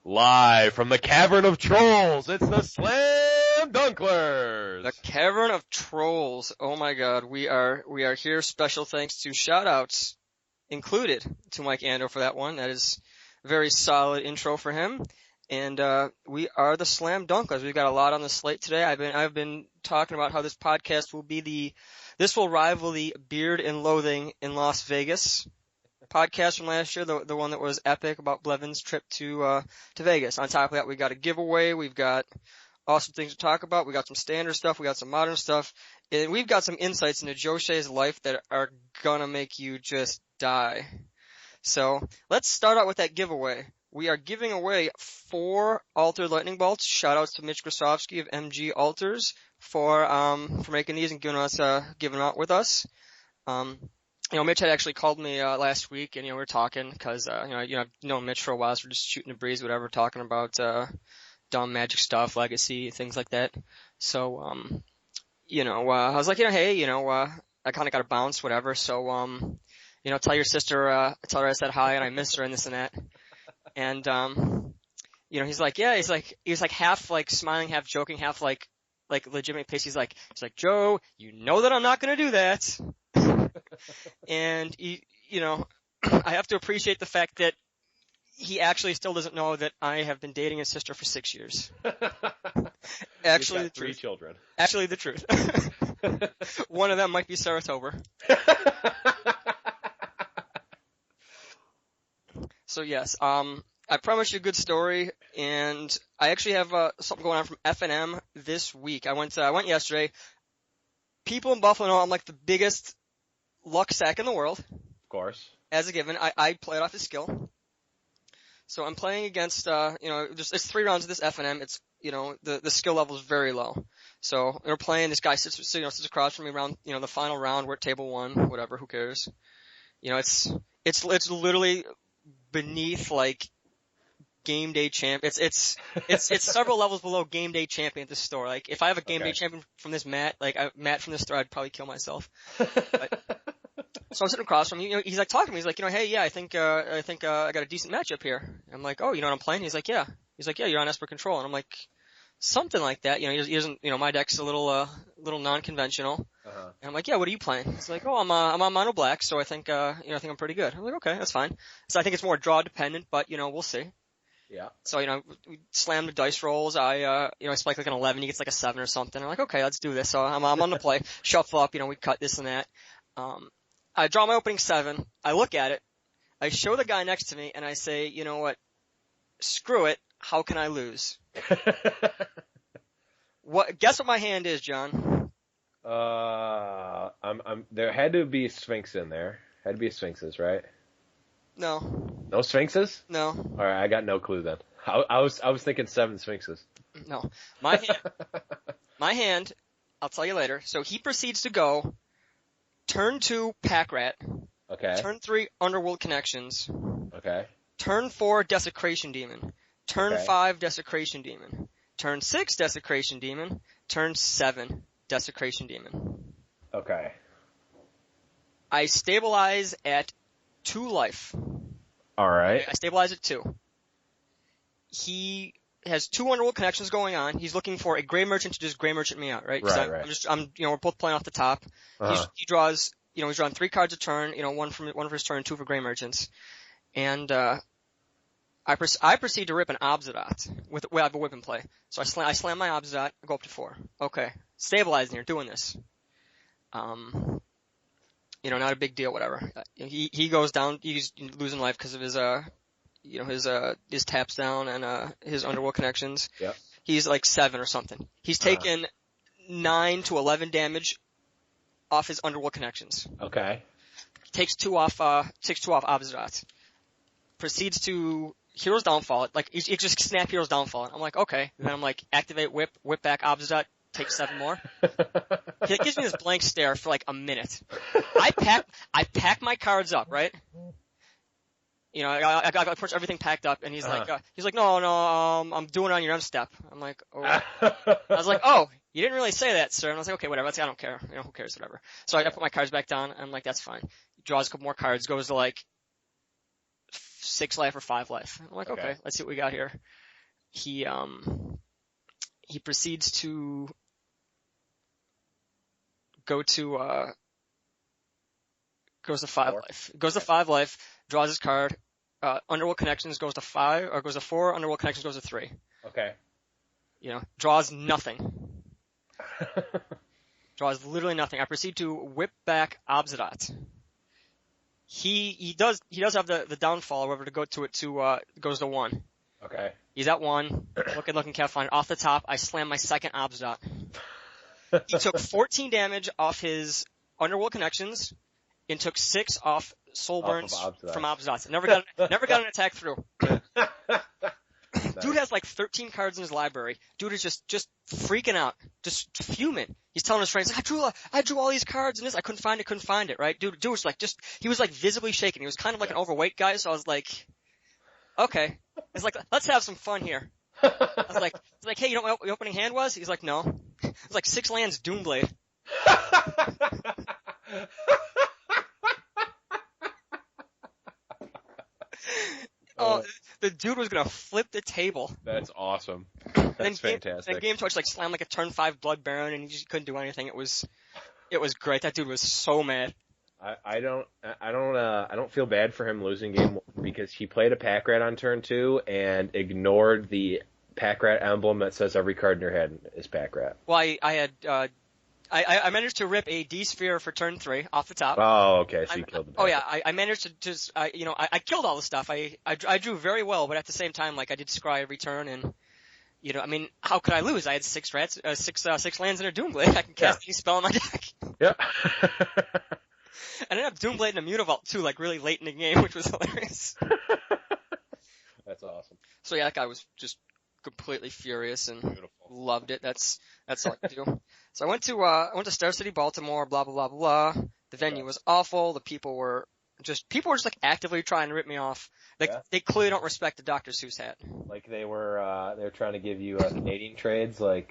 Live from the Cavern of Trolls, it's the Slam Dunklers! The Cavern of Trolls. Oh my god, we are here. Special thanks to shout-outs included to Mike Ando for that one. That is a very solid intro for him. And we are the Slam Dunklers. We've got a lot on the slate today. I've been talking about how this podcast this will rival the Beard and Loathing in Las Vegas podcast from last year, the one that was epic about Blevin's trip to Vegas. On top of that, we got a giveaway. We've got awesome things to talk about. We got some standard stuff. We got some modern stuff. And we've got some insights into Joe Shea's life that are gonna make you just die. So let's start out with that giveaway. We are giving away 4 Altered Lightning Bolts. Shout outs to Mitch Grosovsky of MG Alters for making these and giving out with us. Mitch had actually called me last week, and we were talking because I've known Mitch for a while, so we're just shooting the breeze, whatever, talking about dumb Magic stuff, Legacy, things like that. So I was like, hey, I kind of got to bounce, whatever. So tell your sister, tell her I said hi and I miss her and this and that. And he's like, yeah, he was like half like smiling, half joking, half like legitimate pace. He's like, Joe, you know that I'm not gonna do that. And I have to appreciate the fact that he actually still doesn't know that I have been dating his sister for 6 years. Actually, the truth. 3 children. Actually, the truth. One of them might be Saratoga. So yes, I promised you a good story, and I actually have something going on from F&M this week. I went yesterday. People in Buffalo know I'm like the biggest luck sack in the world. Of course. As a given, I play it off his skill. So I'm playing against, it's 3 rounds of this F&M. It's, the skill level is very low. So we're playing, this guy sits across from me around, the final round. We're at table 1, whatever, who cares? It's literally beneath like game day champ. It's several levels below game day champion at this store. Like if I have a game day champion from this Matt, Matt from this store, I'd probably kill myself. So I'm sitting across from him. He's like talking to me. He's like, hey, yeah, I think I got a decent matchup here. I'm like, oh, you know what I'm playing? He's like, yeah. He's like, yeah, you're on Esper Control. And I'm like, something like that. He doesn't, my deck's a little non-conventional. Uh-huh. And I'm like, yeah, what are you playing? He's like, oh, I'm on mono black, so I think I'm pretty good. I'm like, okay, that's fine. So I think it's more draw dependent, but we'll see. Yeah. So, we slam the dice rolls. I spike like an 11. He gets like a 7 or something. I'm like, okay, let's do this. So I'm on the play. Shuffle up, we cut this and that. I draw my opening 7. I look at it. I show the guy next to me and I say, you know what? Screw it. How can I lose? Guess what my hand is, John? There had to be Sphinx in there. Had to be Sphinxes, right? No. No Sphinxes? No. All right, I got no clue then. I was thinking 7 Sphinxes. No. My hand, I'll tell you later. So he proceeds to go turn 2 Pack Rat. Okay. Turn 3 Underworld Connections. Okay. Turn 4 Desecration Demon. Turn 5 Desecration Demon. Turn 6 Desecration Demon. Turn 7 Desecration Demon. Okay. I stabilize at 2 life. Alright. I stabilize at 2. He has 2 Underworld Connections going on. He's looking for a Gray Merchant to just Gray Merchant me out, right? Right. We're both playing off the top. Uh-huh. He draws, he's drawing 3 cards a turn, one for his turn, 2 for Gray Merchants. And, I proceed to rip an Obsidat I have a whip in play. So I slam my Obsidat, I go up to 4. Okay. Stabilizing here, doing this. Not a big deal, whatever. He goes down, he's losing life because of his taps down and, his Underworld Connections. Yep. He's like 7 or something. He's taken 9 to 11 damage off his Underworld Connections. Okay. Takes 2 off Obsidat. Proceeds to Hero's Downfall. Like, you just snap Hero's Downfall. I'm like, okay. And then I'm like, activate whip back Obsidat, take 7 more. He gives me this blank stare for like a minute. I pack my cards up, right? I got pretty much everything packed up, and he's like, no, I'm doing it on your end step. I'm like, oh. I was like, oh, you didn't really say that, sir. And I was like, okay, whatever. I don't care. Who cares, whatever. So I put my cards back down, and I'm like, that's fine. He draws a couple more cards, goes to like 6 life or 5 life. I'm like, Okay. okay, let's see what we got here. He proceeds to goes to 5 life. Goes to 5 life, draws his card. Underworld Connections goes to 5, or goes to 4. Underworld Connections goes to 3. Okay. Draws nothing. Draws literally nothing. I proceed to whip back Obsidat. He does have the downfall, however, to go to it goes to 1. Okay. He's at 1. Looking, can't find. Off the top, I slam my second Obsidat. He took 14 damage off his Underworld Connections and took 6 off Soul Burns from Obsidats. Never got an attack through. Dude has like 13 cards in his library. Dude is just freaking out, just fuming. He's telling his friends, I drew all these cards and this, I couldn't find it, right? Dude was like he was like visibly shaking. He was kind of like an overweight guy, so I was like, okay. It's like, let's have some fun here. I was like, hey, you know what your opening hand was? He's like, no. It was like 6 lands Doomblade. Oh, the dude was gonna flip the table. That's awesome. That's fantastic. Then Game Torch like slammed like a turn 5 Blood Baron and he just couldn't do anything. It was great. That dude was so mad. I don't feel bad for him losing game 1 because he played a pack rat on turn 2 and ignored the pack rat emblem that says every card in your hand is pack rat. Well, I managed to rip a D-Sphere for turn 3 off the top. Oh, okay, so you killed the pack. Oh yeah, I managed to just, I killed all the stuff. I drew very well, but at the same time, like, I did scry every turn and, how could I lose? I had 6 lands and a Doomblade. I can cast any spell in my deck. Yeah. I ended up Doomblade and a Mutavault too, like really late in the game, which was hilarious. That's awesome. So yeah, that guy was just completely furious and Beautiful. Loved it. That's all I could do. So I went to Star City, Baltimore, blah blah blah blah blah. The venue was awful. The people were just like actively trying to rip me off. They clearly don't respect the Dr. Seuss hat. Like they were trying to give you Canadian trades, like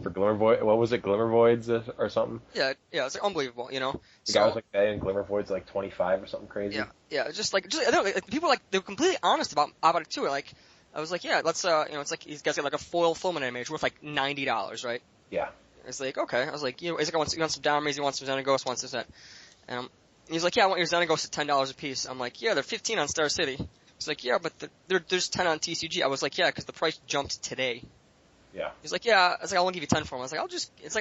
for Glimmer Void. What was it, Glimmer Voids or something? Yeah, it's like unbelievable, The guy was like that, and Glimmer Void's like 25 or something crazy. Yeah, just I don't know, like, people they were completely honest about it too. Like I was like, yeah, let's it's like these guys got like a foil Fulminate mage worth like $90, right? Yeah. It's like, okay. I was like, he's like, he wants some Downrays, he wants some Xenaghost, wants this, that. And he's like, yeah, I want your Xenaghost at $10 a piece. I'm like, yeah, they're 15 on Star City. He's like, yeah, but there's 10 on TCG. I was like, yeah, because the price jumped today. Yeah. He's like, yeah. I was like, I won't give you 10 for him. I was like, I'll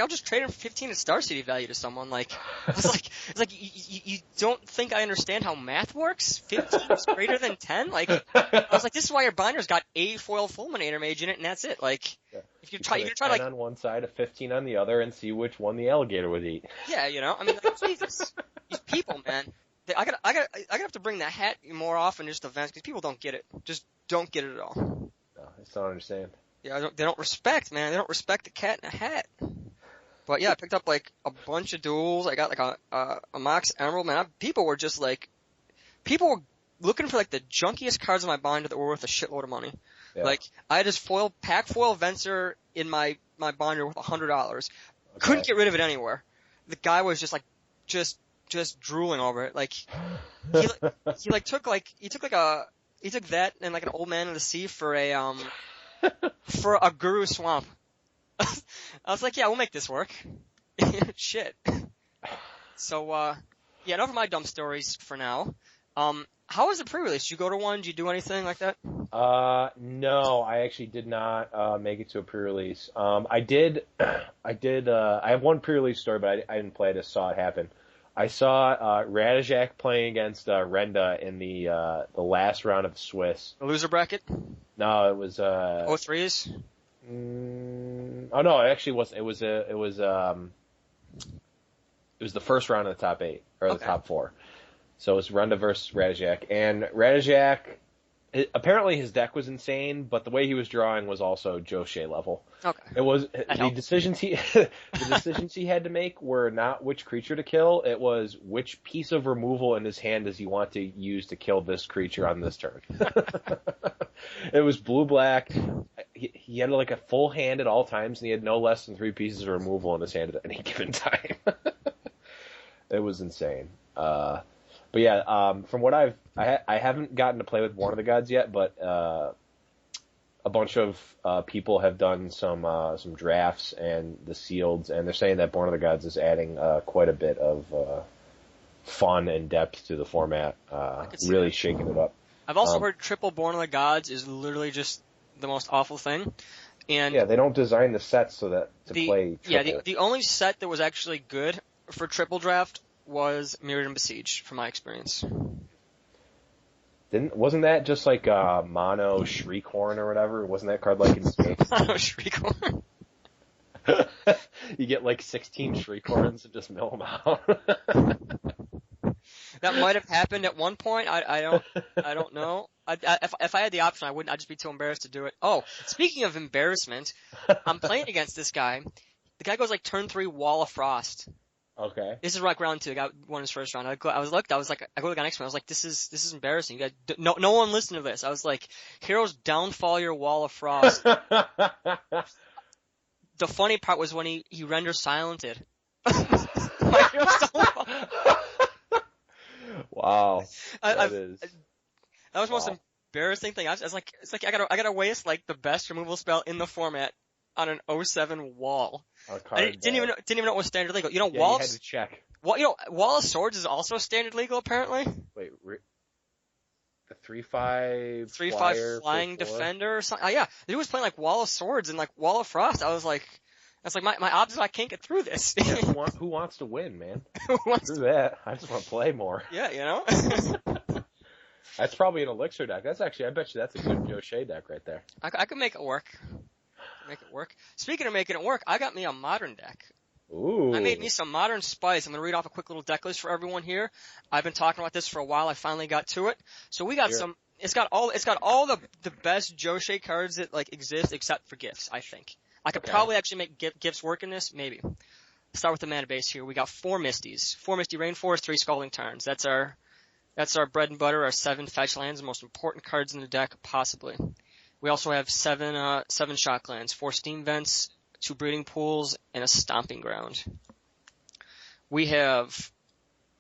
just trade him for 15 at Star City value to someone. Like, I was like, it's like, you don't think I understand how math works? 15 is greater than 10? Like, I was like, this is why your binder's got a foil Fulminator mage in it, and that's it. Like, if you try like 10 on one side, a 15 on the other, and see which one the alligator would eat. Yeah, I mean, like, Jesus, these people, man. I gotta have to bring that hat more often just to events because people don't get it. Just don't get it at all. No, I just don't understand. Yeah, they don't respect, man. They don't respect the cat in a hat. But yeah, I picked up like a bunch of duels. I got like a Mox Emerald, man. People were looking for like the junkiest cards in my binder that were worth a shitload of money. Yeah. Like I had this pack foil Venser in my binder worth $100. Okay. Couldn't get rid of it anywhere. The guy was just like just drooling over it. Like he took that and like an Old Man of the Sea for a Guru Swamp. I was like, yeah, we'll make this work. Shit. So, enough of my dumb stories for now. How was the pre-release? Did you go to one? Did you do anything like that? No, I actually did not, make it to a pre-release. I have one pre-release story, but I didn't play it, I just saw it happen. I saw, Radijak playing against, Renda in the last round of the Swiss. The loser bracket? No, it was, 03s? Oh no, it actually wasn't. It was the first round of the top 8, or the top 4. So it was Renda versus Radijak. And Radijak, apparently his deck was insane, but the way he was drawing was also Joe Shea level. Okay. It was, the decisions he had to make were not which creature to kill, it was which piece of removal in his hand does he want to use to kill this creature on this turn. It was blue-black. He had like a full hand at all times, and he had no less than 3 pieces of removal in his hand at any given time. It was insane. But yeah, from what I haven't gotten to play with Born of the Gods yet, but a bunch of people have done some drafts and the sealeds, and they're saying that Born of the Gods is adding quite a bit of fun and depth to the format, really shaking it up. I've also heard triple Born of the Gods is literally just the most awful thing. And yeah, they don't design the sets so that play triple. Yeah, the only set that was actually good for triple draft was Mirrored and Besieged, from my experience. Wasn't that just like mono Shriekhorn or whatever? Wasn't that card like in space? Mono Shriekhorn? You get like 16 Shriekhorns and just mill them out. That might have happened at one point. I don't know. If I had the option, I wouldn't. I'd just be too embarrassed to do it. Oh, speaking of embarrassment, I'm playing against this guy. The guy goes like turn 3 Wall of Frost. Okay. This is like round 2. The guy won his first round. I go to the guy next to me. I was like, this is embarrassing. You guys, no one listen to this. I was like, heroes downfall your Wall of Frost. The funny part was when he renders silented. My heroes downfall. Wow. That was the most embarrassing thing. I was like, it's like I gotta waste like the best removal spell in the format on an 07 wall. I didn't even know it was standard legal. You know, you had to check. Wall of Swords is also standard legal apparently. Wait, the 3/5 3/5 flying defender or something. Yeah, the dude was playing like Wall of Swords and like Wall of Frost. I was like, that's like my odds is I can't get through this. Yeah, who wants to win, man? Screw that. I just want to play more. Yeah, you know. That's probably an elixir deck. I bet you that's a good Joe Shea deck right there. I could make it work. Speaking of making it work, I got me a modern deck. Ooh. I made me some modern spice. I'm gonna read off a quick little deck list for everyone here. I've been talking about this for a while. I finally got to it. So we got some. It's got all the best Joe Shea cards that like exist except for gifts. I think I could probably actually make gifts work in this. Maybe. Start with the mana base here. We got 4 Misties, 4 Misty Rainforest, 3 Scalding Tarns. That's our bread and butter. Our 7 fetch lands, the most important cards in the deck possibly. We also have 7 Shocklands, 4 Steam Vents, 2 Breeding Pools, and a Stomping Ground. We have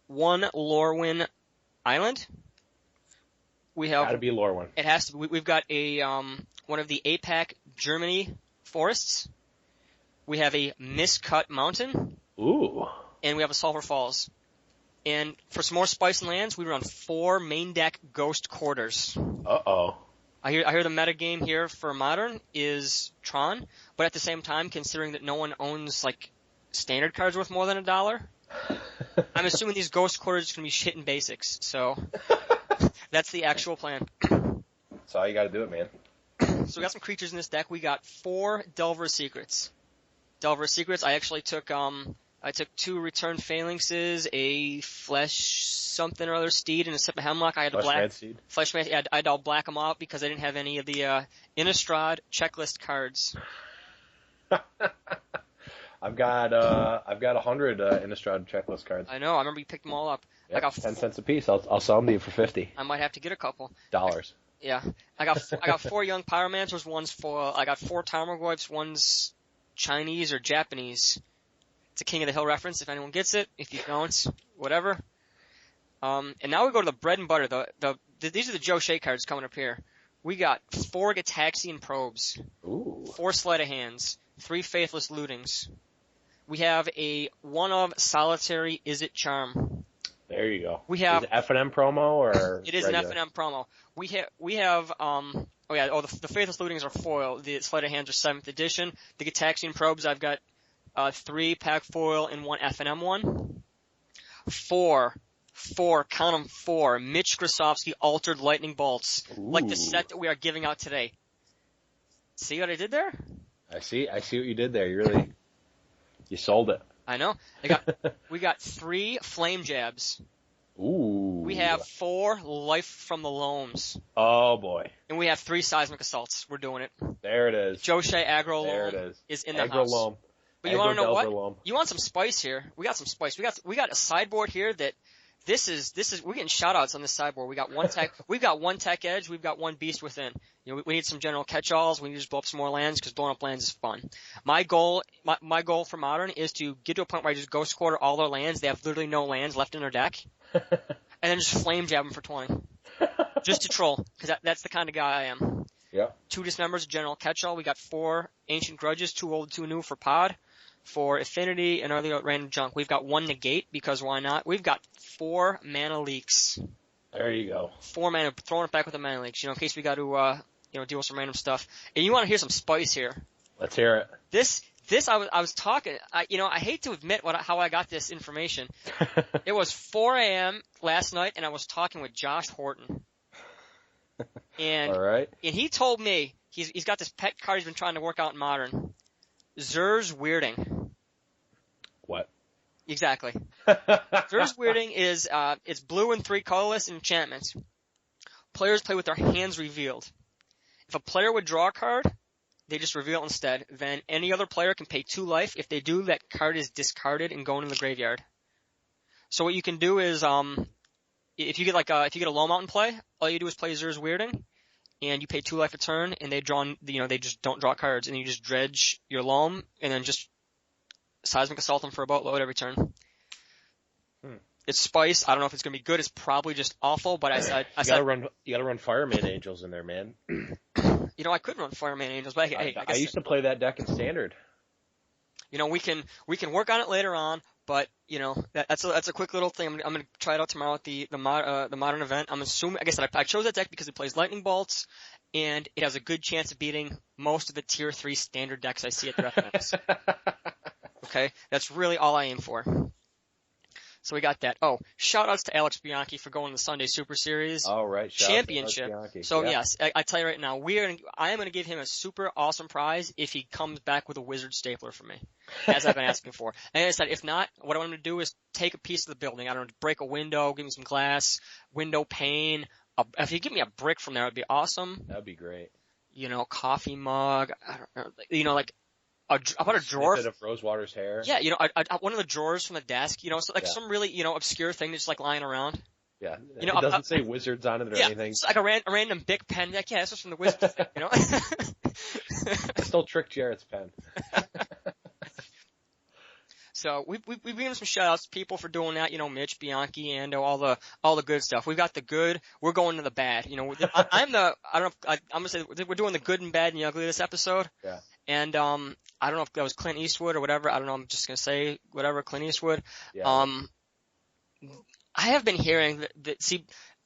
1 Lorwyn Island. We have gotta be Lorwyn. It has to be. We've got a one of the APAC Germany forests. We have a Miscut Mountain. Ooh. And we have a Sulphur Falls. And for some more spice and lands, we run 4 main deck Ghost Quarters. Uh-oh. I hear the meta game here for Modern is Tron, but at the same time, considering that no one owns like standard cards worth more than $1, I'm assuming these Ghost Quarters are going to be hitting basics. So that's the actual plan. That's how you got to do it, man. So we got some creatures in this deck. We got 4 Delver Secrets. Delver Secrets. I actually took 2 Return Phalanxes, a Flesh something or other steed, and a Sip of Hemlock. I had Flesh black Mad Steed. Flesh Mad. I had all black them out because I didn't have any of the Innistrad checklist cards. I've got 100 Innistrad checklist cards. I know. I remember you picked them all up. Yep, I got 10 cents a piece. I'll sell them to you for 50. I might have to get a couple. Dollars. Yeah. I got 4 Young Pyromancers. I got 4 Tarmogoyfs. One's Chinese or Japanese. It's a King of the Hill reference if anyone gets it. If you don't, whatever. And now we go to the bread and butter. These are the Joe Shea cards coming up here. We got 4 Gitaxian Probes. Ooh. 4 Sleight of Hands. 3 Faithless Lootings. We have a 1 of Solitary Is It Charm. There you go. We have is it F&M promo or it is regular? An F&M promo. We have the Faithless Lootings are foil. The Sleight of Hands are 7th edition. The Gitaxian Probes I've got 3 pack foil and 1 F&M one. 4, count them 4, Mitch Grasovsky Altered Lightning Bolts. Ooh. Like the set that we are giving out today. See what I did there? I see what you did there. You sold it. I know. We got 3 Flame Jabs. Ooh. We have 4 Life from the Loams. Oh boy. And we have 3 Seismic Assaults. We're doing it. There it is. Joe Shea Aggro there Loam it is in the Aggro house. Loam. But you want to know what? Loam. You want some spice here. We got some spice. We got a sideboard here that this is we're getting shout outs on this sideboard. We got 1 tech we've got 1 tech edge, we've got 1 beast within. You know, we need some general catch-alls, we need to just blow up some more lands because blowing up lands is fun. My goal for Modern is to get to a point where I just ghost quarter all their lands. They have literally no lands left in their deck. and then just flame jab him for 20. Just to troll, because that's the kind of guy I am. Yeah. 2 dismembers, general catch-all. We got 4 ancient grudges, 2 old, 2 new for pod. For affinity and other random junk. We've got 1 negate, because why not? We've got 4 mana leaks. There you go. 4 mana, throwing it back with the mana leaks, in case we got to, deal with some random stuff. And you want to hear some spice here. Let's hear it. This I was talking, I hate to admit how I got this information. It was 4 a.m. last night, and I was talking with Josh Horton. And, all right. And he told me, he's got this pet card he's been trying to work out in Modern. Zer's Weirding. What? Exactly. Zer's Weirding is, it's blue and 3 colorless enchantments. Players play with their hands revealed. If a player would draw a card, they just reveal it instead. Then any other player can pay 2 life. If they do, that card is discarded and going in the graveyard. So what you can do is, if you get a Loam out in play, all you do is play Zer's Weirding, and you pay 2 life a turn, and they just don't draw cards, and you just dredge your Loam, and then just Seismic Assault them for a boatload every turn. It's spice. I don't know if it's gonna be good. It's probably just awful, but I you gotta run Fireman Angels in there, man. I could run Fireman Angels, but I used to play that deck in Standard. We can work on it later on, but that's a quick little thing. I'm gonna try it out tomorrow at the Modern event. I'm assuming, like I said, I chose that deck because it plays Lightning Bolts, and it has a good chance of beating most of the Tier 3 Standard decks I see at the ref events. Okay, that's really all I aim for. So we got that. Oh, shout outs to Alex Bianchi for going to the Sunday Super Series. All right, Championship. So yeah. Yes, I tell you right now, I am going to give him a super awesome prize if he comes back with a wizard stapler for me, as I've been asking for. And I said, if not, what I want him to do is take a piece of the building. I don't know, break a window, give me some glass, window pane. If you give me a brick from there, it'd be awesome. That'd be great. Coffee mug. I don't know, like. How about a drawer? Of Rosewater's hair. Yeah, one of the drawers from the desk, some really, obscure thing that's like lying around. Yeah. It doesn't say Wizards on it or anything. It's like a random Bic pen. Like, yeah, this was from the Wizards thing, I still tricked Jarrett's pen. So we've given some shout outs to people for doing that, Mitch, Bianchi, and all the good stuff. We've got the good, we're going to the bad. I'm gonna say we're doing the good and bad and the ugly this episode. Yeah. And, I don't know if that was Clint Eastwood or whatever. I don't know. I'm just going to say whatever, Clint Eastwood. Yeah. I have been hearing that, see,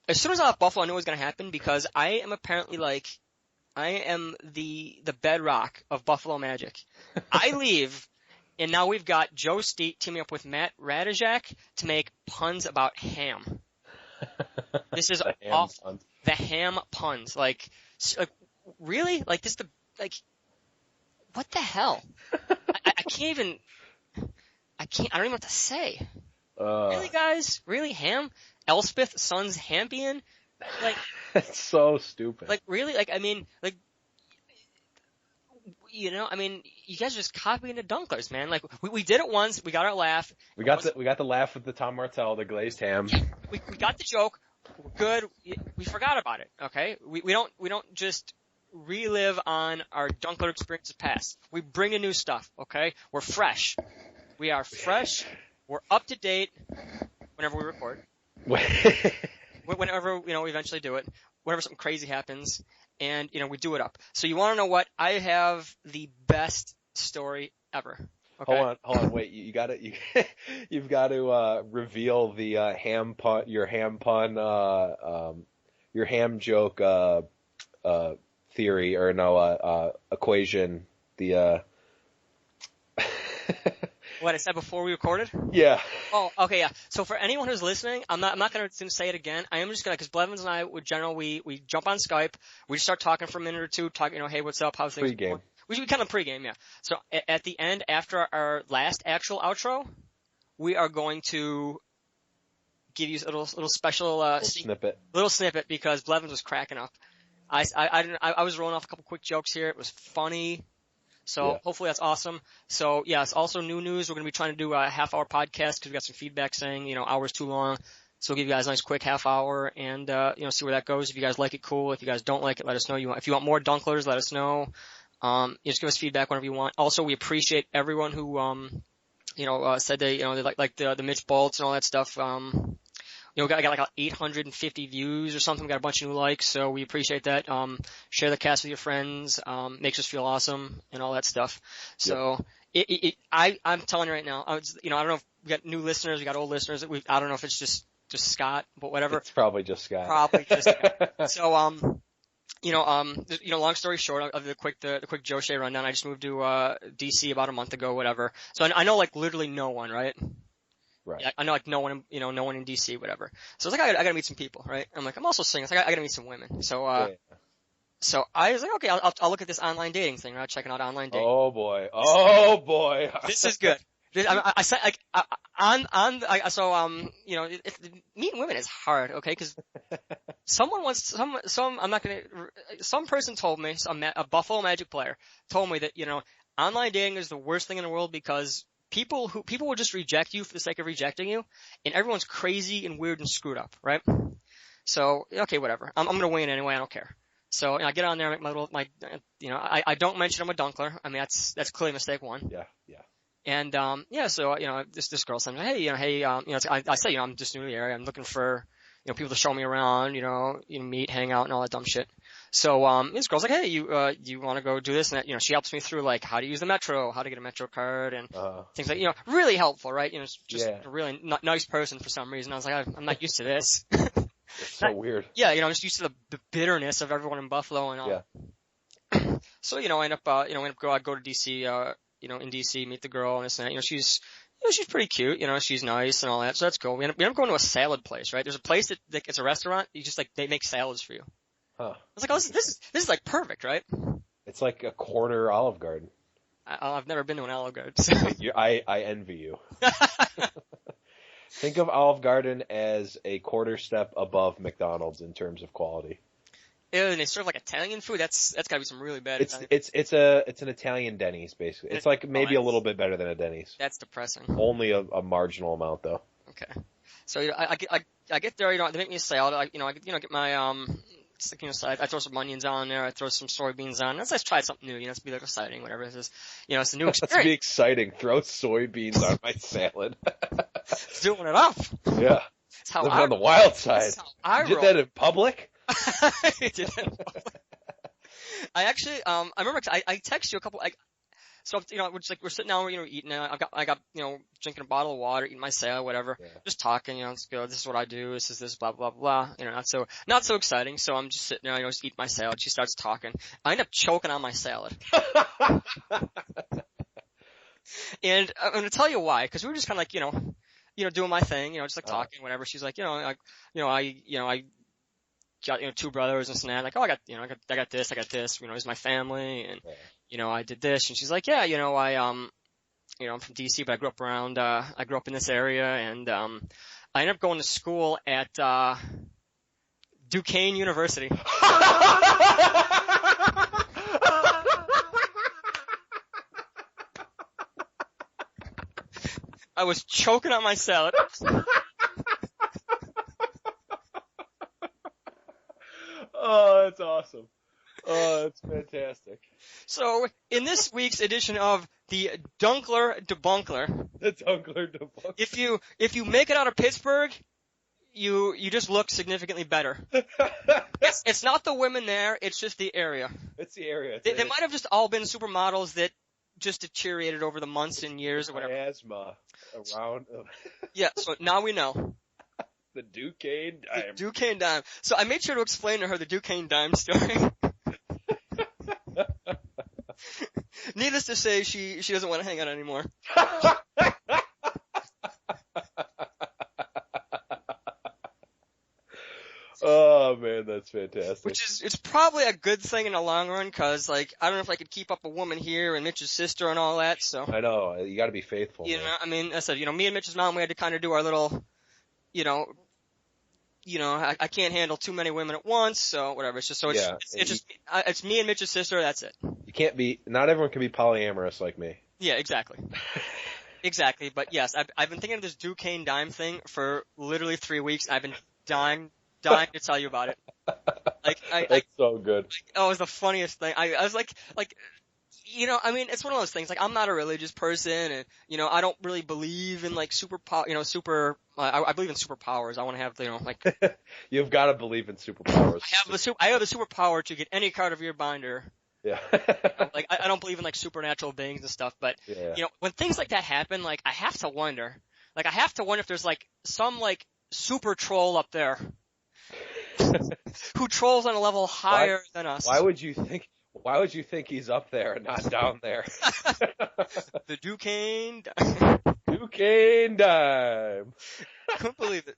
as soon as I left Buffalo, I knew it was going to happen because I am apparently I am the bedrock of Buffalo Magic. I leave, and now we've got Joe Steet teaming up with Matt Radijak to make puns about ham. This is awful. The ham puns. Like, really? Like, what the hell? I don't even know what to say. Really, guys? Really? Ham? Elspeth, Sons, Hampion? Like, it's so stupid. Like, really? You guys are just copying the Dunklers, man. Like, we did it once, we got our laugh. We got the laugh with the Tom Martell, the glazed ham. Yeah, we got the joke. We're good. We forgot about it, okay? We don't just relive on our Dunkler experiences past. We bring in new stuff, okay? We're fresh. We are fresh. We're up to date whenever we record. Whenever, we eventually do it. Whenever something crazy happens. And, we do it up. So you want to know what? I have the best story ever. Okay? Hold on, wait. You've got to reveal the your ham joke, theory or equation. What I said before we recorded? Yeah. Oh, okay, yeah. So for anyone who's listening, I'm not going to say it again. I am just going to, because Blevins and I, we jump on Skype, we just start talking for a minute or two, hey, what's up, how's things going? We kind of pregame, yeah. So at the end, after our last actual outro, we are going to give you a little special, little snippet, because Blevins was cracking up. I was rolling off a couple quick jokes here. It was funny. So yeah. Hopefully that's awesome. So yeah, it's also new news. We're going to be trying to do a half-hour podcast because we got some feedback saying, hour's too long. So we'll give you guys a nice quick half hour and, see where that goes. If you guys like it, cool. If you guys don't like it, let us know. If you want more Dunklers, let us know. Just give us feedback whenever you want. Also, we appreciate everyone who, said they like the Mitch Bolts and all that stuff. I got like 850 views or something. We got a bunch of new likes, so we appreciate that. Share the cast with your friends. Makes us feel awesome and all that stuff. So I'm telling you right now, I don't know if we got new listeners, we got old listeners. I don't know if it's just Scott, but whatever. It's probably just Scott. Probably just Scott. So, long story short of the quick Joe Shea rundown, I just moved to, DC about a month ago, whatever. So I know like literally no one, right? Right. Yeah, I know like no one in DC, whatever. So I was like, I gotta meet some people, right? I'm like, I'm also single. So I gotta meet some women. So, so I was like, okay, I'll look at this online dating thing, right? Checking out online dating. Oh boy. This is good. Meeting women is hard, okay? Cause some person told me, a Buffalo Magic player told me that, online dating is the worst thing in the world because people will just reject you for the sake of rejecting you, and everyone's crazy and weird and screwed up, right? So, okay, whatever. I'm gonna win anyway, I don't care. So, I get on there, I I don't mention I'm a Dunkler. I mean, that's clearly mistake one. Yeah. And, so, this girl said, hey, I say, I'm just new to the area. I'm looking for, people to show me around, meet, hang out and all that dumb shit. So, this girl's like, hey, you want to go do this? And that, she helps me through like how to use the Metro, how to get a Metro card and things like, really helpful, right? Just a really nice person for some reason. I was like, I'm not used to this. It's so weird. Yeah, I'm just used to the bitterness of everyone in Buffalo and all. Yeah. So, I go to DC, in DC, meet the girl and this and that. She's pretty cute. She's nice and all that. So that's cool. We end up going to a salad place, right? There's a place that like, it's a restaurant. You just like, they make salads for you. Huh. I was like, oh, this is like perfect, right? It's like a quarter Olive Garden. I've never been to an Olive Garden. So. I envy you. Think of Olive Garden as a quarter step above McDonald's in terms of quality. Ew, and they serve like Italian food. That's gotta be some really bad. It's an Italian Denny's basically. It's like maybe a little bit better than a Denny's. That's depressing. Only a marginal amount though. Okay. So I get there. They make me a salad. I get my side. I throw some onions on there. I throw some soybeans on. Let's try something new. Let's be like exciting, whatever it is. It's a new experience. Let's be exciting. Throw soybeans on my salad. It's doing it up. Yeah. It's how Living on the wild side. You did that in public? I did that in public. I actually, I remember I text you a couple, so, we're sitting down, we're eating, I got, drinking a bottle of water, eating my salad, whatever, just talking, let's go, this is what I do, this is this, blah, blah, blah, not so exciting, so I'm just sitting there, just eat my salad, she starts talking, I end up choking on my salad. And I'm gonna tell you why, cause we were just kinda like, doing my thing, just like talking, whatever, she's like, I got, two brothers and that, like, oh, I got this, it's my family, and, I did this, and she's like, yeah, I'm from DC, but I grew up in this area, and, I ended up going to school at, Duquesne University. I was choking on my salad. Oh, that's awesome. Oh, that's fantastic. So, in this week's edition of the Dunkler Debunkler, the Dunkler Debunkler, if you make it out of Pittsburgh, you just look significantly better. It's not the women there, it's just the area. It's the area. They might have just all been supermodels that just deteriorated over the months and years or whatever. Miasma around. Yeah, so now we know. The Duquesne Dime. The Duquesne Dime. So I made sure to explain to her the Duquesne Dime story. Needless to say, she doesn't want to hang out anymore. Oh man, that's fantastic. It's probably a good thing in the long run, cause I don't know if I could keep up a woman here and Mitch's sister and all that, so. I know, you gotta be faithful. I said, me and Mitch's mom, we had to kind of do our little, I can't handle too many women at once, so whatever. It's just, so it's me and Mitch's sister, that's it. Not everyone can be polyamorous like me. Yeah, exactly. Exactly, but yes, I've been thinking of this Duquesne Dime thing for literally 3 weeks. I've been dying to tell you about it. That's so good. It was the funniest thing. I was like, I mean, it's one of those things. Like, I'm not a religious person, and I don't really believe in like I believe in superpowers. I want to have like. You've got to believe in superpowers. I have the superpower to get any card of your binder. Yeah. Like, I don't believe in like supernatural beings and stuff, but Yeah. when things like that happen, like I have to wonder. Like, I have to wonder if there's like some like super troll up there who trolls on a level higher than us. Why would you think he's up there and not down there? The Duquesne. Duquesne dime. I couldn't believe it.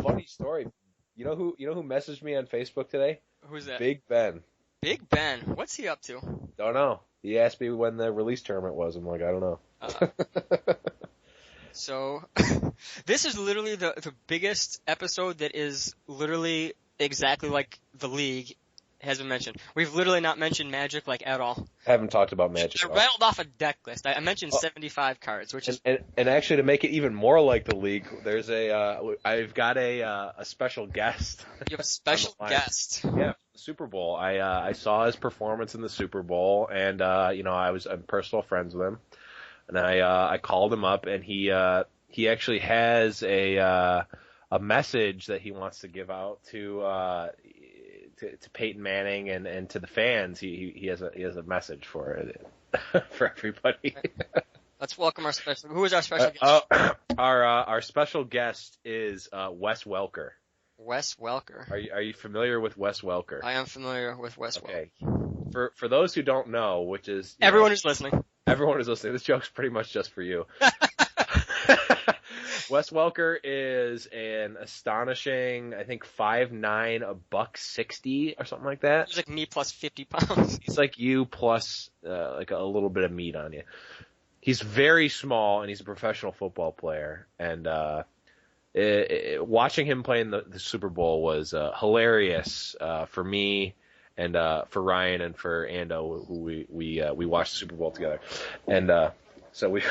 Funny story. You know who messaged me on Facebook today? Who's that? Big Ben. Big Ben. What's he up to? Don't know. He asked me when the release tournament was. I'm like, I don't know. So, this is literally the biggest episode that is literally exactly like the league has been mentioned. We've literally not mentioned Magic like at all. Haven't talked about Magic. I rattled off a deck list. I mentioned 75 cards, which is and actually to make it even more like the league, there's I've got a special guest. You have a special guest. Yeah, Super Bowl. I saw his performance in the Super Bowl, and I'm personal friends with him, and I called him up, and he actually has a message that he wants to give out to Peyton Manning and to the fans. He has a message for it for everybody. Let's welcome our special. Who is our special guest? Our special guest is Wes Welker. Wes Welker. Are you familiar with Wes Welker? I am familiar with Wes Welker. Okay. For those who don't know, which is everyone who's listening. Everyone who's listening. This joke's pretty much just for you. Wes Welker is an astonishing, I think, 5'9", $160 or something like that. He's like me plus 50 pounds. He's like you plus like a little bit of meat on you. He's very small, and he's a professional football player. And watching him play in the Super Bowl was hilarious for me and for Ryan and for Ando, who we watched the Super Bowl together. And so we've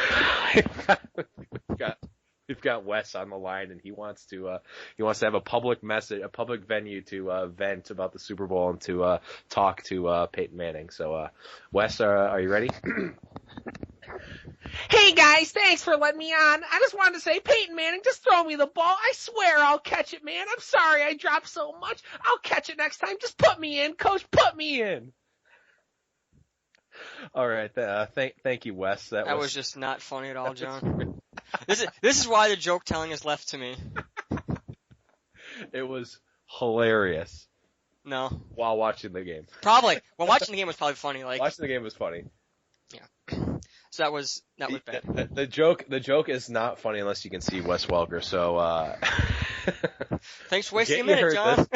got Wes on the line, and he wants to have a public venue to vent about the Super Bowl and to talk to Peyton Manning. So Wes, are you ready? Hey guys, thanks for letting me on. I just wanted to say, Peyton Manning, just throw me the ball. I swear I'll catch it, man. I'm sorry I dropped so much. I'll catch it next time. Just put me in, coach. Put me in. All right. Thank you, Wes. That was just not funny at all, John. This is why the joke telling is left to me. It was hilarious. No. While watching the game. Probably. Well, watching the game was probably funny. Like watching the game was funny. Yeah. So that was bad. The joke is not funny unless you can see Wes Welker. So thanks for wasting a minute, John.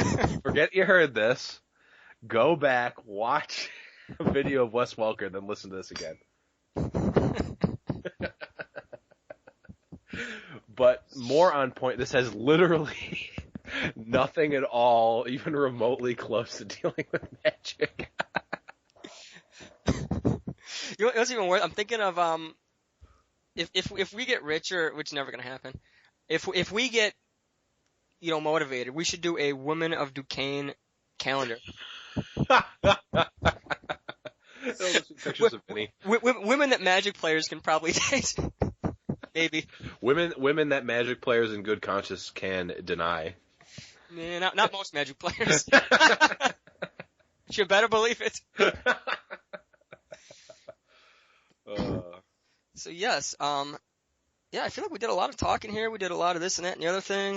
Forget you heard this. Go back, watch a video of Wes Welker, then listen to this again. But more on point, this has literally nothing at all, even remotely close to dealing with Magic. You know what's even worse? I'm thinking of if we get richer, which is never gonna happen. If we get motivated, we should do a Women of Duquesne calendar. Pictures of Vinny. Women that Magic players can probably date. Maybe. Women that Magic players in good conscience can deny. Yeah, not most Magic players. You better believe it. So yes, yeah, I feel like we did a lot of talking here. We did a lot of this and that and the other thing.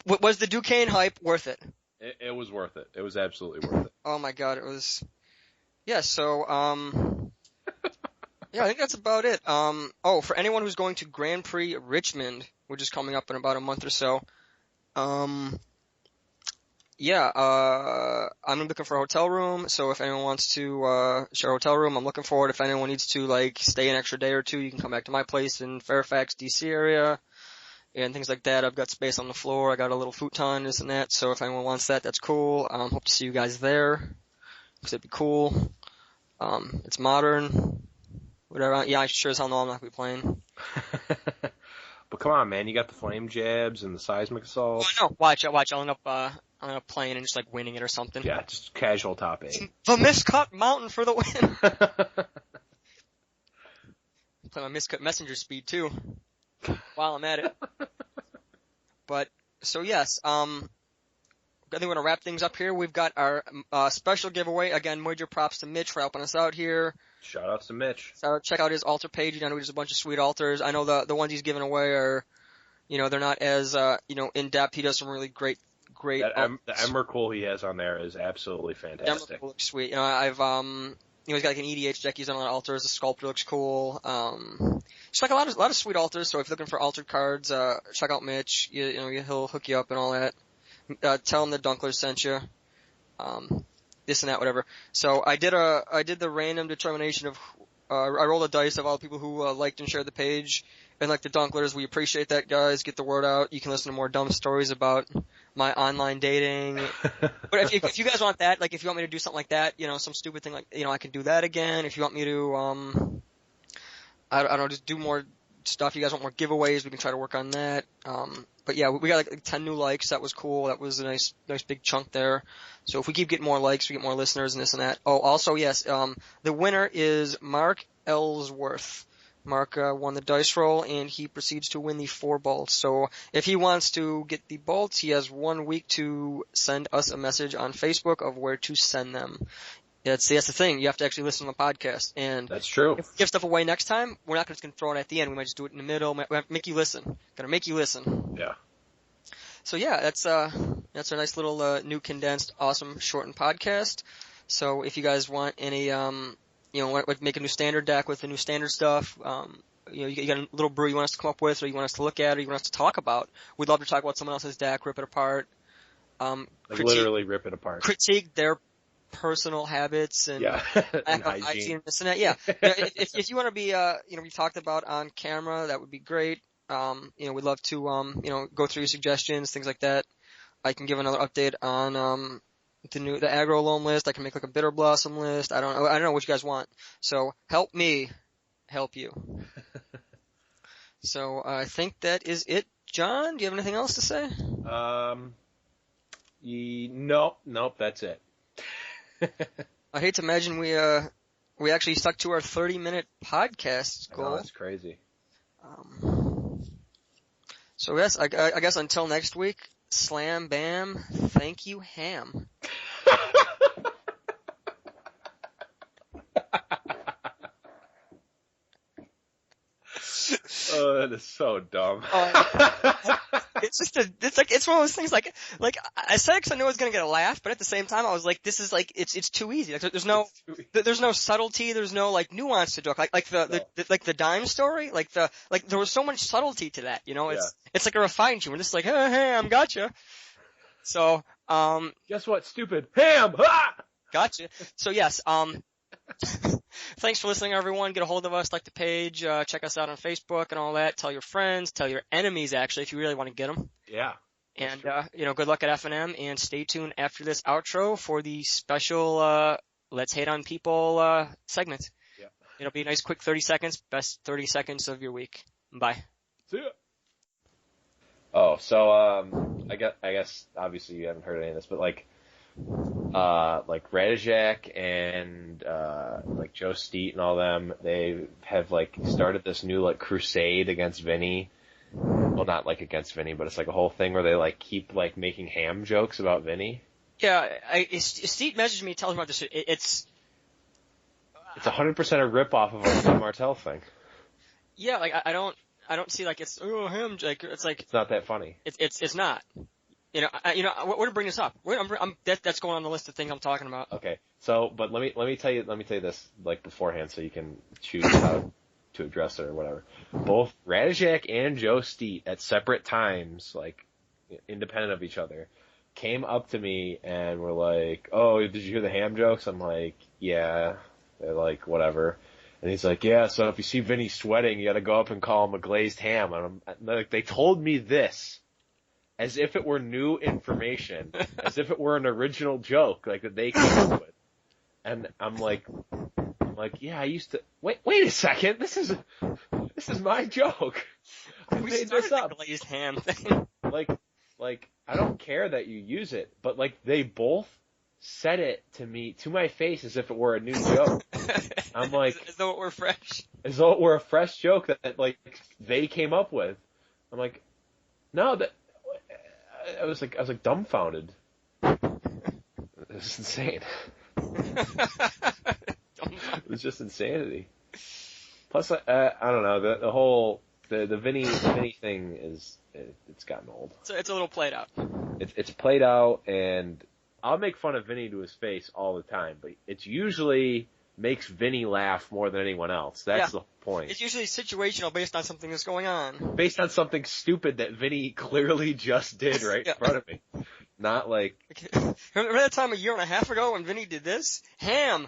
Was the Duquesne hype worth it? It was worth it. It was absolutely worth it. Oh my god, it was. Yeah, so yeah, I think that's about it. For anyone who's going to Grand Prix Richmond, which is coming up in about a month or so, yeah, I'm looking for a hotel room, so if anyone wants to share a hotel room, I'm looking for it. If anyone needs to stay an extra day or two, you can come back to my place in Fairfax, DC area, and things like that. I've got space on the floor. I got a little futon, this and that. So if anyone wants that, that's cool. Hope to see you guys there, because it'd be cool. It's modern. Whatever. Yeah, I sure as hell know I'm not gonna be playing. But come on, man, you got the flame jabs and the seismic assault. Oh, no, watch. I'll end up on a plane and just like winning it or something. Yeah, just casual top 8. The miscut mountain for the win. Play my miscut messenger speed too while I'm at it. But so yes, I think we're gonna wrap things up here. We've got our special giveaway again. Major props to Mitch for helping us out here. Shout outs to Mitch. So check out his altar page. You know, he does a bunch of sweet altars. I know the ones he's giving away are, you know, they're not as in depth. He does some really great. The Emrakul he has on there is absolutely fantastic. Emrakul looks sweet. You know, I've he's got like an EDH deck. He's on a lot of altars. The sculptor looks cool. Just like a lot of sweet altars. So if you're looking for altered cards, check out Mitch. You know, he'll hook you up and all that. Tell him the Dunklers sent you. This and that, whatever. So I did the random determination of, I rolled a dice of all the people who liked and shared the page. And like the Dunklers, we appreciate that, guys. Get the word out. You can listen to more dumb stories about my online dating. But if you guys want that, like if you want me to do something like that, you know, some stupid thing like, you know, I can do that again. If you want me to, I don't know, just do more stuff. You guys want more giveaways, we can try to work on that. But yeah, we got like 10 new likes. That was cool. That was a nice big chunk there. So if we keep getting more likes, we get more listeners and this and that. Oh, also, yes, the winner is Mark Ellsworth. Mark won the dice roll, and he proceeds to win the 4 bolts. So if he wants to get the bolts, he has 1 week to send us a message on Facebook of where to send them. That's the thing. You have to actually listen to the podcast. And that's true. If we give stuff away next time, we're not just going to throw it at the end. We might just do it in the middle. We have to make you listen. Gotta make you listen. Yeah. So yeah, that's a nice little new condensed, awesome, shortened podcast. So if you guys want any, want make a new standard deck with the new standard stuff, you got a little brew you want us to come up with, or you want us to look at, or you want us to talk about, we'd love to talk about someone else's deck, rip it apart. Literally rip it apart. Critique their personal habits and, and hygiene. And this and that. Yeah. if you want to be, be talked about on camera, that would be great. We'd love to, go through your suggestions, things like that. I can give another update on, the aggro loam list. I can make like a bitter blossom list. I don't know what you guys want. So help me help you. So I think that is it. John, do you have anything else to say? Nope, that's it. I hate to imagine we actually stuck to our 30-minute podcast goal. I know, that's crazy. So yes, I guess until next week, slam bam, thank you ham. Oh, that is so dumb. It's one of those things like I said because I knew I was gonna get a laugh, but at the same time I was like, this is like, it's too easy. Like there's no subtlety, there's no like nuance to it. Like the dime story, there was so much subtlety to that, it's like a refined humor. Just like, hey, I'm gotcha. So, guess what, stupid? Ham! Ah! Gotcha. So yes, thanks for listening, everyone. Get a hold of us, like the page, check us out on Facebook and all that. Tell your friends, tell your enemies, actually, if you really want to get them. Yeah. And, good luck at F&M, and stay tuned after this outro for the special, Let's Hate on People, segment. Yeah. It'll be a nice quick 30 seconds, best 30 seconds of your week. Bye. See ya. Oh, so, I guess, obviously you haven't heard any of this, but like Radijak and, Joe Steet and all them, they have, started this new, crusade against Vinny. Well, not, against Vinny, but it's, a whole thing where they, keep, making ham jokes about Vinny. Yeah, Steet messaged me telling me about this. It's 100% a rip-off of our Steve Martell thing. Yeah, I don't see, it's, oh, ham, it's it's not that funny. It's not. We're to bring this up. That's going on the list of things I'm talking about. Okay. So, but let me tell you this, beforehand so you can choose how to address it or whatever. Both Radijak and Joe Steet at separate times, independent of each other, came up to me and were like, oh, did you hear the ham jokes? I'm like, yeah. They're like, whatever. And he's like, yeah, so if you see Vinny sweating, you gotta go up and call him a glazed ham. And they told me this as if it were new information, as if it were an original joke, that they came up with. And I'm like, yeah, I used to, wait a second, this is my joke. I made this up. The glazed ham thing. I don't care that you use it, but like they both said it to my face as if it were a new joke. I'm like, as though it were fresh. As though it were a fresh joke that like they came up with. I'm like, no, that I was like dumbfounded. It was insane. It was just insanity. Plus, I don't know, the whole the Vinny thing it's gotten old. So it's a little played out. It's played out, and I'll make fun of Vinny to his face all the time, but it's usually makes Vinny laugh more than anyone else. That's the point. It's usually situational based on something that's going on. Based on something stupid that Vinny clearly just did right in front of me. Not like... Remember that time a year and a half ago when Vinny did this? Ham!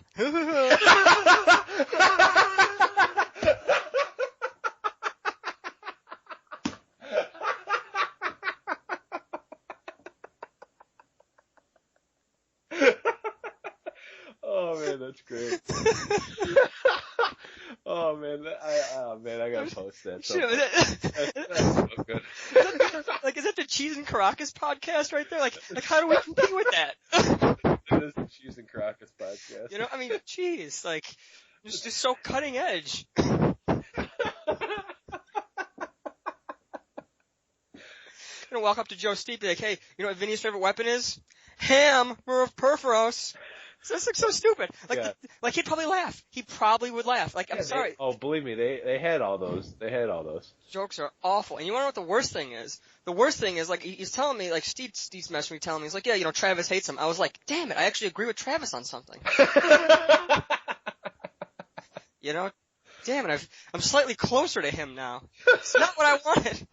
Oh man, that's great. Oh man, I gotta post that. That's so good. Is that the Cheese and Caracas podcast right there? Like how do we compete with that? It is the Cheese and Caracas podcast. You know, I mean, geez, like, just so cutting edge. Gonna walk up to Joe Steep and be like, hey, you know what Vinny's favorite weapon is? Ham, Perforos. So that's like so stupid. Like he'd probably laugh. He probably would laugh. Like, I'm sorry. Believe me, they had all those. They had all those. Jokes are awful. And you wanna know what the worst thing is? The worst thing is, like, he's telling me, like, Steve's messaging me telling me, he's like, yeah, you know, Travis hates him. I was like, damn it, I actually agree with Travis on something. You know? Damn it, I'm slightly closer to him now. It's not what I wanted.